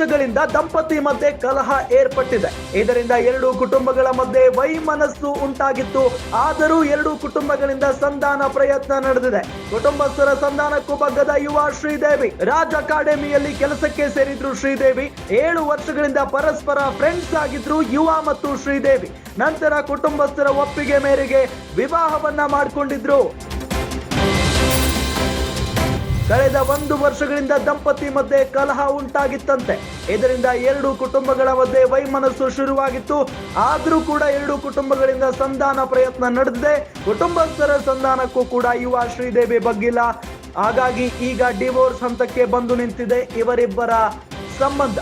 ವರ್ಷಗಳಿಂದ ದಂಪತಿ ಮಧ್ಯೆ ಕಲಹ ಏರ್ಪಟ್ಟಿದೆ. ಇದರಿಂದ ಎರಡು ಕುಟುಂಬಗಳ ಮಧ್ಯೆ ವೈಮನಸ್ಸು ಉಂಟಾಗಿತ್ತು. ಆದರೂ ಎರಡು ಕುಟುಂಬಗಳಿಂದ ಸಂಧಾನ ಪ್ರಯತ್ನ ನಡೆದಿದೆ. ಕುಟುಂಬಸ್ಥರ ಸಂಧಾನಕ್ಕೂ ಬಗ್ಗದ ಯುವ ಶ್ರೀದೇವಿ ರಾಜ್ ಅಕಾಡೆಮಿಯಲ್ಲಿ ಕೆಲಸಕ್ಕೆ ಸೇರಿದ್ರು. ಶ್ರೀದೇವಿ 7 ವರ್ಷಗಳಿಂದ ಪರಸ್ಪರ ಫ್ರೆಂಡ್ಸ್ ಆಗಿದ್ರು ಯುವ ಮತ್ತು ಶ್ರೀದೇವಿ. ನಂತರ ಕುಟುಂಬಸ್ಥರ ಒಪ್ಪಿಗೆ ಮೇರೆಗೆ ವಿವಾಹವನ್ನ ಮಾಡಿಕೊಂಡಿದ್ರು. ಕಳೆದ 1 ವರ್ಷಗಳಿಂದ ದಂಪತಿ ಮಧ್ಯೆ ಕಲಹ ಉಂಟಾಗಿತ್ತಂತೆ. ಇದರಿಂದ ಎರಡು ಕುಟುಂಬಗಳ ಮಧ್ಯೆ ವೈಮನಸ್ಸು ಶುರುವಾಗಿತ್ತು. ಆದ್ರೂ ಕೂಡ ಎರಡು ಕುಟುಂಬಗಳಿಂದ ಸಂಧಾನ ಪ್ರಯತ್ನ ನಡೆದಿದೆ. ಕುಟುಂಬಸ್ಥರ ಸಂಧಾನಕ್ಕೂ ಕೂಡ ಯುವ ಶ್ರೀದೇವಿ ಬಗ್ಗಿಲ್ಲ. ಹಾಗಾಗಿ ಈಗ ಡಿವೋರ್ಸ್ ಹಂತಕ್ಕೆ ಬಂದು ನಿಂತಿದೆ ಇವರಿಬ್ಬರ ಸಂಬಂಧ.